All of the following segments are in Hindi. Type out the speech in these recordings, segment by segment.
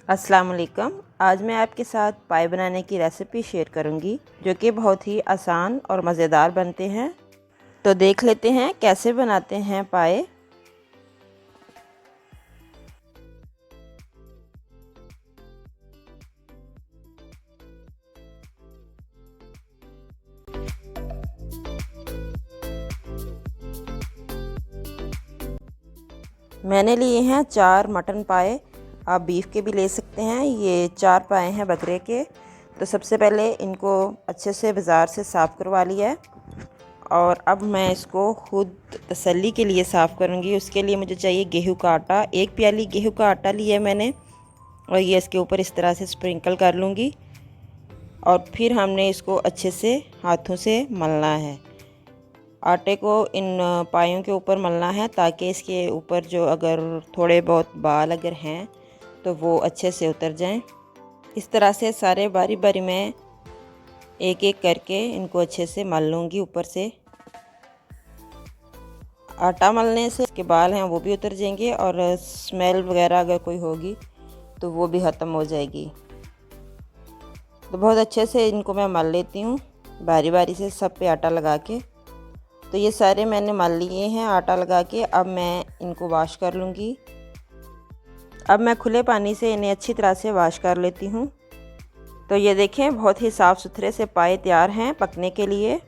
अस्सलाम वालेकुम। आज मैं आपके साथ पाए बनाने की रेसिपी शेयर करूंगी जो कि बहुत ही आसान और मज़ेदार बनते हैं। तो देख लेते हैं कैसे बनाते हैं पाए। मैंने लिए हैं 4 मटन पाए, आप बीफ के भी ले सकते हैं। ये 4 पाए हैं बकरे के। तो सबसे पहले इनको अच्छे से बाज़ार से साफ़ करवा लिया है और अब मैं इसको खुद तसल्ली के लिए साफ़ करूँगी। उसके लिए मुझे चाहिए गेहूं का आटा। 1 प्याली गेहूं का आटा लिया मैंने और ये इसके ऊपर इस तरह से स्प्रिंकल कर लूँगी और फिर हमने इसको अच्छे से हाथों से मलना है। आटे को इन पायों के ऊपर मलना है ताकि इसके ऊपर जो अगर थोड़े बहुत बाल अगर हैं तो वो अच्छे से उतर जाएं। इस तरह से सारे बारी बारी मैं एक एक करके इनको अच्छे से मल लूँगी। ऊपर से आटा मलने से इसके बाल हैं वो भी उतर जाएंगे और स्मेल वगैरह अगर कोई होगी तो वो भी ख़त्म हो जाएगी। तो बहुत अच्छे से इनको मैं मल लेती हूँ बारी बारी से सब पे आटा लगा के। तो ये सारे मैंने मल लिए हैं आटा लगा के। अब मैं इनको वॉश कर लूँगी। अब मैं खुले पानी से इन्हें अच्छी तरह से वॉश कर लेती हूँ। तो ये देखें बहुत ही साफ़ सुथरे से पाए तैयार हैं पकने के लिए।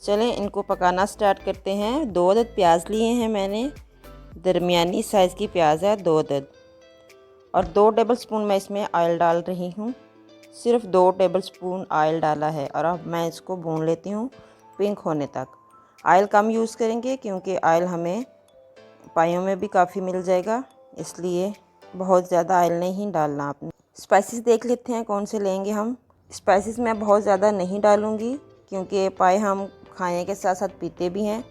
चलें इनको पकाना स्टार्ट करते हैं। 2 अदद प्याज लिए हैं मैंने, दरमियानी साइज़ की प्याज है 2 अदद, और 2 टेबल स्पून मैं इसमें ऑयल डाल रही हूँ। सिर्फ 2 टेबल स्पून ऑयल डाला है और अब मैं इसको भून लेती हूँ पिंक होने तक। ऑयल कम यूज़ करेंगे क्योंकि ऑयल हमें पायों में भी काफ़ी मिल जाएगा, इसलिए बहुत ज़्यादा ऑयल नहीं डालना आपने। स्पाइसेस देख लेते हैं कौन से लेंगे हम। स्पाइसेस मैं बहुत ज़्यादा नहीं डालूँगी क्योंकि पाए हम खाने के साथ साथ पीते भी हैं,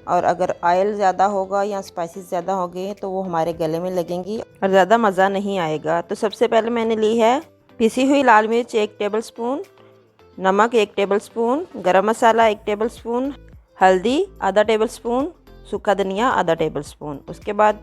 और अगर ऑयल ज़्यादा होगा या स्पाइसेस ज़्यादा हो गए तो वो हमारे गले में लगेंगी और ज़्यादा मज़ा नहीं आएगा। तो सबसे पहले मैंने ली है पिसी हुई लाल मिर्च 1 टेबल स्पून, नमक 1 टेबल स्पून, गरम मसाला 1 टेबल स्पून, हल्दी आधा टेबल स्पून, सूखा धनिया आधा टेबल स्पून। उसके बाद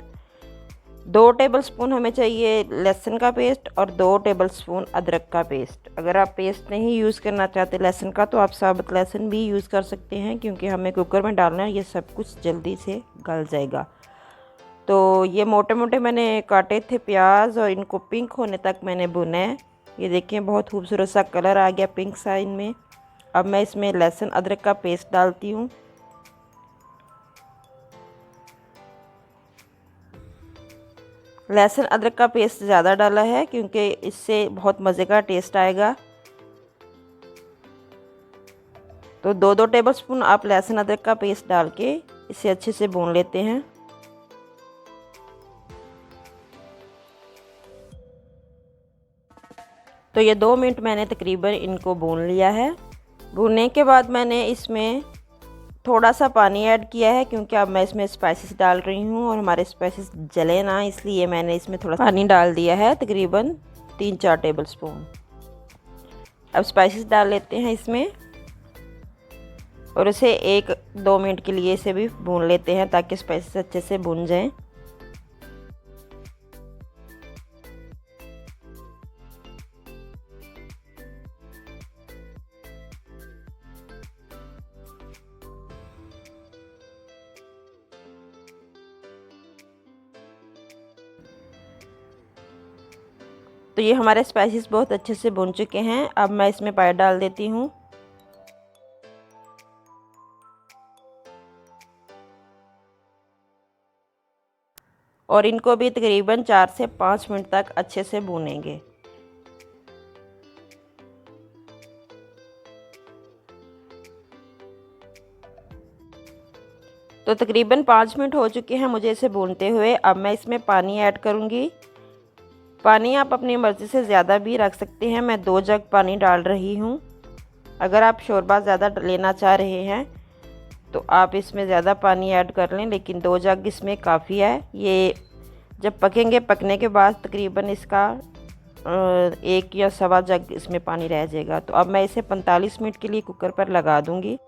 2 टेबल स्पून हमें चाहिए लहसुन का पेस्ट और 2 टेबल स्पून अदरक का पेस्ट। अगर आप पेस्ट नहीं यूज़ करना चाहते लहसुन का तो आप साबुत लहसुन भी यूज़ कर सकते हैं क्योंकि हमें कुकर में डालना है, ये सब कुछ जल्दी से गल जाएगा। तो ये मोटे मोटे मैंने काटे थे प्याज और इनको पिंक होने तक मैंने भुना है। ये देखिए बहुत खूबसूरत सा कलर आ गया पिंक सा इनमें। अब मैं इसमें लहसुन अदरक का पेस्ट डालती हूँ। लहसुन अदरक का पेस्ट ज़्यादा डाला है क्योंकि इससे बहुत मज़े का टेस्ट आएगा। तो 2-2 टेबल स्पून आप लहसुन अदरक का पेस्ट डाल के इसे अच्छे से भून लेते हैं। तो ये 2 मिनट मैंने तकरीबन इनको भून लिया है। भूनने के बाद मैंने इसमें थोड़ा सा पानी ऐड किया है क्योंकि अब मैं इसमें स्पाइसेस डाल रही हूँ और हमारे स्पाइसेस जले ना, इसलिए मैंने इसमें थोड़ा पानी डाल दिया है, तकरीबन 3-4 टेबल स्पून। अब स्पाइसेस डाल लेते हैं इसमें और इसे 1-2 मिनट के लिए इसे भी भून लेते हैं ताकि स्पाइसेस अच्छे से भुन जाएं। तो ये हमारे स्पाइसेस बहुत अच्छे से भुन चुके हैं। अब मैं इसमें पाए डाल देती हूँ। और इनको भी तकरीबन 4 से 5 मिनट तक अच्छे से भूनेंगे। तो तकरीबन 5 मिनट हो चुके हैं मुझे इसे भूनते हुए। अब मैं इसमें पानी ऐड करूँगी। पानी आप अपनी मर्ज़ी से ज़्यादा भी रख सकते हैं। मैं 2 जग पानी डाल रही हूँ। अगर आप शोरबा ज़्यादा लेना चाह रहे हैं तो आप इसमें ज़्यादा पानी ऐड कर लें, लेकिन 2 जग इसमें काफ़ी है। ये जब पकेंगे, पकने के बाद तकरीबन इसका 1 या सवा जग इसमें पानी रह जाएगा। तो अब मैं इसे 45 मिनट के लिए कुकर पर लगा दूँगी।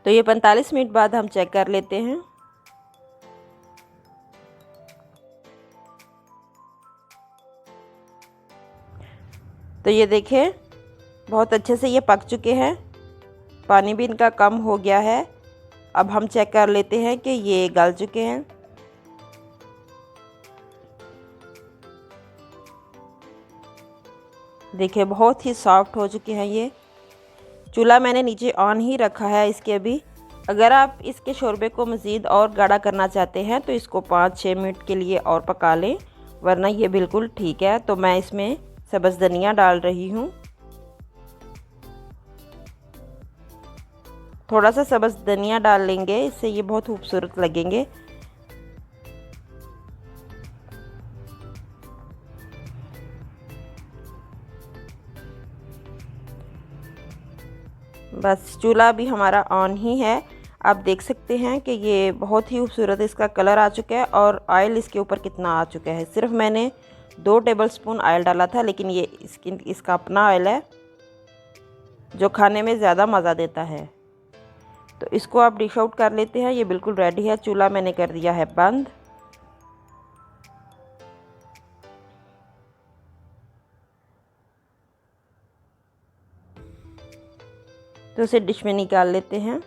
तो ये 45 मिनट बाद हम चेक कर लेते हैं। तो ये देखिए बहुत अच्छे से ये पक चुके हैं, पानी भी इनका कम हो गया है। अब हम चेक कर लेते हैं कि ये गल चुके हैं। देखिए बहुत ही सॉफ्ट हो चुके हैं ये। चूल्हा मैंने नीचे ऑन ही रखा है इसके अभी। अगर आप इसके शोरबे को मज़ीद और गाढ़ा करना चाहते हैं तो इसको 5-6 मिनट के लिए और पका लें, वरना ये बिल्कुल ठीक है। तो मैं इसमें सब्ज़ धनिया डाल रही हूँ। थोड़ा सा सब्ज़ धनिया डाल लेंगे, इससे ये बहुत खूबसूरत लगेंगे। बस चूल्हा भी हमारा ऑन ही है। आप देख सकते हैं कि ये बहुत ही खूबसूरत इसका कलर आ चुका है और ऑयल इसके ऊपर कितना आ चुका है। सिर्फ मैंने 2 टेबलस्पून ऑयल डाला था, लेकिन ये इसका अपना ऑयल है जो खाने में ज़्यादा मज़ा देता है। तो इसको आप डिश आउट कर लेते हैं। ये बिल्कुल रेडी है। चूल्हा मैंने कर दिया है बंद। तो इसे डिश में निकाल लेते हैं।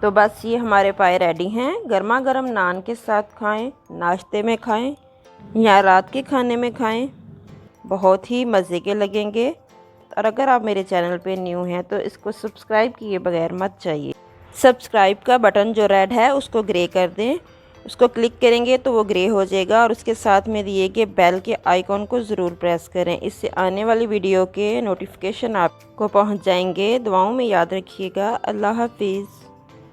तो बस ये हमारे पाए रेडी हैं। गर्मा गर्म नान के साथ खाएं, नाश्ते में खाएं या रात के खाने में खाएं, बहुत ही मज़े के लगेंगे। और अगर आप मेरे चैनल पे न्यू हैं तो इसको सब्सक्राइब किए बगैर मत जाइए। सब्सक्राइब का बटन जो रेड है उसको ग्रे कर दें। उसको क्लिक करेंगे तो वो ग्रे हो जाएगा और उसके साथ में दिए गए बेल के आइकॉन को ज़रूर प्रेस करें। इससे आने वाली वीडियो के नोटिफिकेशन आपको पहुंच जाएंगे। दुआओं में याद रखिएगा। अल्लाह हाफिज़।